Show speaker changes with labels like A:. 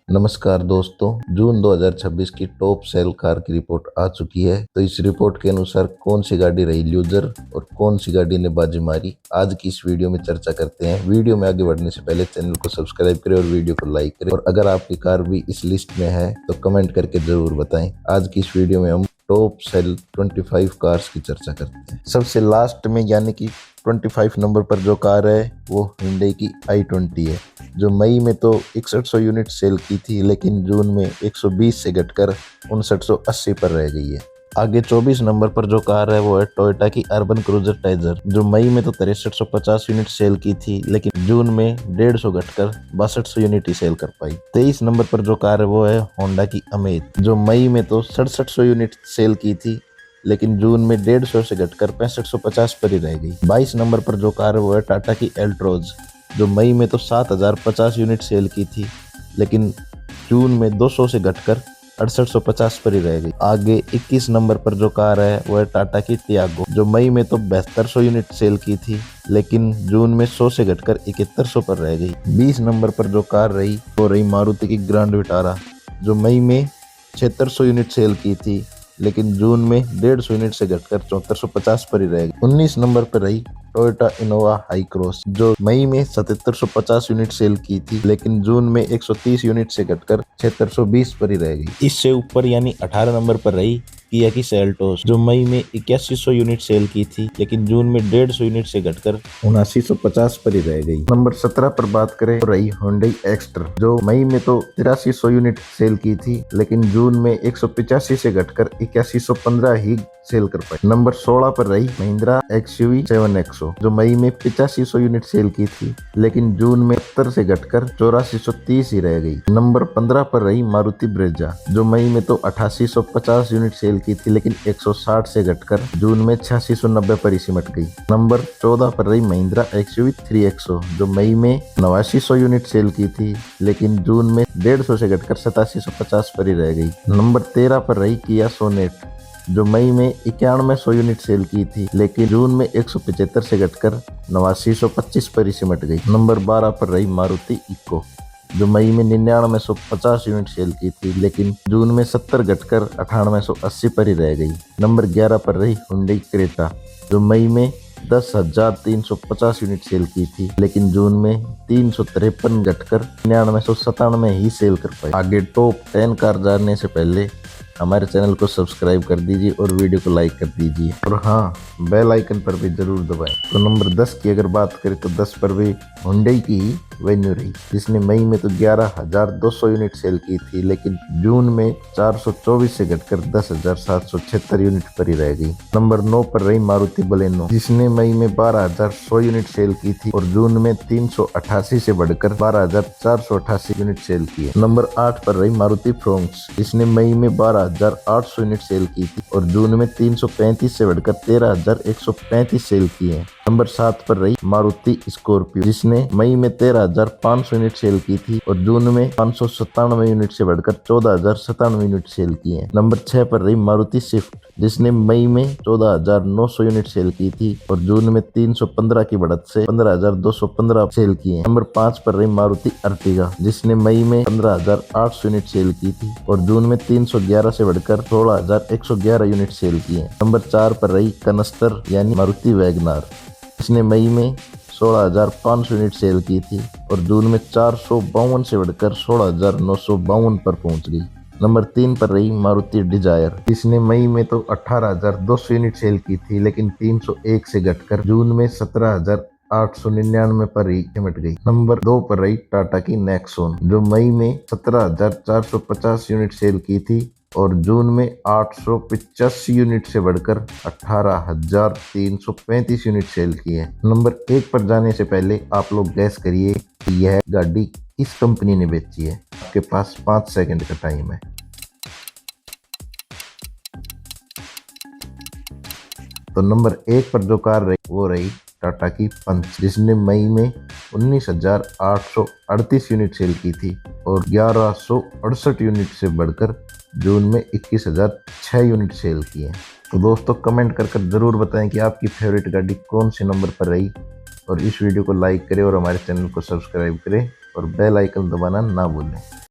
A: नमस्कार दोस्तों, जून 2026 की टॉप सेल कार की रिपोर्ट आ चुकी है। तो इस रिपोर्ट के अनुसार कौन सी गाड़ी रही लूजर और कौन सी गाड़ी ने बाजी मारी, आज की इस वीडियो में चर्चा करते हैं। वीडियो में आगे बढ़ने से पहले चैनल को सब्सक्राइब करें और वीडियो को लाइक करें, और अगर आपकी कार भी इस लिस्ट में है तो कमेंट करके जरूर बताएं। आज की इस वीडियो में हम टॉप सेल 25 कार्स की चर्चा करते हैं। सबसे लास्ट में यानी कि 25 नंबर पर जो कार है वो Hyundai की i20 है, जो मई में तो 6100 यूनिट सेल की थी, लेकिन जून में 120 से घटकर 5980 पर रह गई है। आगे 24 नंबर पर जो कार है वो है टोयोटा की अर्बन क्रूजर टाइजर, जो मई में तो 6350 यूनिट सेल की थी, लेकिन जून में 150 घटकर 6200 यूनिट ही सेल कर पाई। 23 नंबर पर जो कार है वो है होंडा की अमेज, जो मई में तो 6700 यूनिट सेल की थी, लेकिन जून में 150 से घटकर 6550 पर ही रह गई। 22 नंबर पर जो कार है वो है टाटा की एल्ट्रोज, जो मई में तो 7050 यूनिट सेल की थी, लेकिन जून में 200 से घटकर 6850 पर ही रह गई। आगे 21 नंबर पर जो कार है वो है टाटा की टियागो, जो मई में तो 7200 यूनिट सेल की थी, लेकिन जून में 100 से घटकर 7100 पर रह गई। 20 नंबर पर जो कार रही वो रही मारुति की ग्रैंड विटारा, जो मई में 7600 यूनिट सेल की थी, लेकिन जून में 150 यूनिट से घटकर 7450 पर ही रह गई। 19 नंबर पर रही टोयोटा इनोवा हाई क्रॉस, जो मई में 7750 यूनिट सेल की थी, लेकिन जून में 130 यूनिट से घटकर 7620 पर ही रह गई। इससे ऊपर यानी 18 नंबर पर रही किया की सेल्टोस, जो मई में 8100 यूनिट सेल की थी, लेकिन जून में 150 यूनिट से घटकर 7950 पर ही रह गई। नंबर 17 पर बात करें तो रही Hyundai एक्स्टर, जो मई में तो 8300 यूनिट सेल की थी, लेकिन जून में 185 से घटकर 8115 ही सेल कर पाई। नंबर 16 पर रही महिंद्रा XUV 7XO, जो मई में 8500 यूनिट सेल की थी, लेकिन जून में 70 से घटकर 8430 ही रह गई। नंबर 15 पर रही मारुति ब्रेजा, जो मई में तो 8850 यूनिट सेल की थी, लेकिन 160 से घटकर जून में 8690 पर ही सिमट गई। नंबर 14 पर रही महिंद्रा XUV 3XO, जो मई में 8900 यूनिट सेल की थी, लेकिन जून में 150 से घटकर 8750 पर ही रह गई। नंबर 13 पर रही किया सोनेट, जो मई में 9100 यूनिट सेल की थी, लेकिन जून में 175 से घटकर 8925 पर ही सिमट गई। नंबर 12 पर रही मारुति इको, जो मई में 9950 यूनिट सेल की थी, लेकिन जून में 70 घटकर 9880 पर ही रह गई। नंबर 11 पर रही Hyundai क्रेटा, जो मई में 10,350 यूनिट सेल की थी, लेकिन जून में 353 घटकर 9997 ही सेल कर पाई। आगे टॉप 10 कार जानने से पहले हमारे चैनल को सब्सक्राइब कर दीजिए और वीडियो को लाइक कर दीजिए, और हाँ, बेल आइकन पर भी जरूर दबाएं। तो नंबर 10 की अगर बात करें तो 10 पर भी Hyundai की ही वेन्यू रही, जिसने मई में तो 11200 यूनिट सेल की थी, लेकिन जून में 424 से घटकर 10776 यूनिट पर ही रह गई। नंबर 9 पर रही मारुति बलेनो, जिसने मई में 12100 यूनिट सेल की थी और जून में 388 से बढ़कर 12488 यूनिट सेल की है। नंबर 8 पर रही मारुति फ्रोंक्स, जिसने मई में 12800 यूनिट सेल की थी और जून में 335 से बढ़कर 13135 सेल की है। नंबर 7 पर रही मारुति स्कॉर्पियो, जिसने मई में 13500 यूनिट सेल की थी और जून में 597 यूनिट से बढ़कर 14097 यूनिट सेल की है। नंबर 6 पर रही मारुति स्विफ्ट, जिसने मई में 14900 यूनिट सेल की थी और जून में 315 की बढ़त से 15215 सेल की है। नंबर 5 पर रही मारुति अर्टिगा, जिसने मई में 15800 यूनिट सेल की थी और जून में 311 से बढ़कर 16111 यूनिट सेल की है। नंबर 4 पर रही कनस्तर यानी मारुति वैगनार, इसने मई में 16500 यूनिट सेल की थी और जून में 452 से बढ़कर 16952 पर पहुंच गई। नंबर 3 पर रही मारुति डिजायर, इसने मई में तो 18200 यूनिट सेल की थी, लेकिन 301 से घटकर जून में 17899 पर ही सिमट गई। नंबर 2 पर रही टाटा की नेक्सॉन, जो मई में 17450 यूनिट सेल की थी और जून में 885 यूनिट से बढ़कर 18335 यूनिट सेल की है। नंबर 1 पर जाने से पहले आप लोग गैस करिए कि यह गाड़ी किस कंपनी ने बेची है। आपके पास 5 सेकंड का टाइम है। तो नंबर 1 पर जो कार रही वो रही टाटा की पंच, जिसने मई में 19,838 यूनिट सेल की थी और 1168 यूनिट से बढ़कर जून में 21,006 यूनिट सेल की है। तो दोस्तों, कमेंट कर जरूर बताएं कि आपकी फेवरेट गाड़ी कौन से नंबर पर रही, और इस वीडियो को लाइक करें और हमारे चैनल को सब्सक्राइब करें और बेल आइकन दबाना ना भूलें।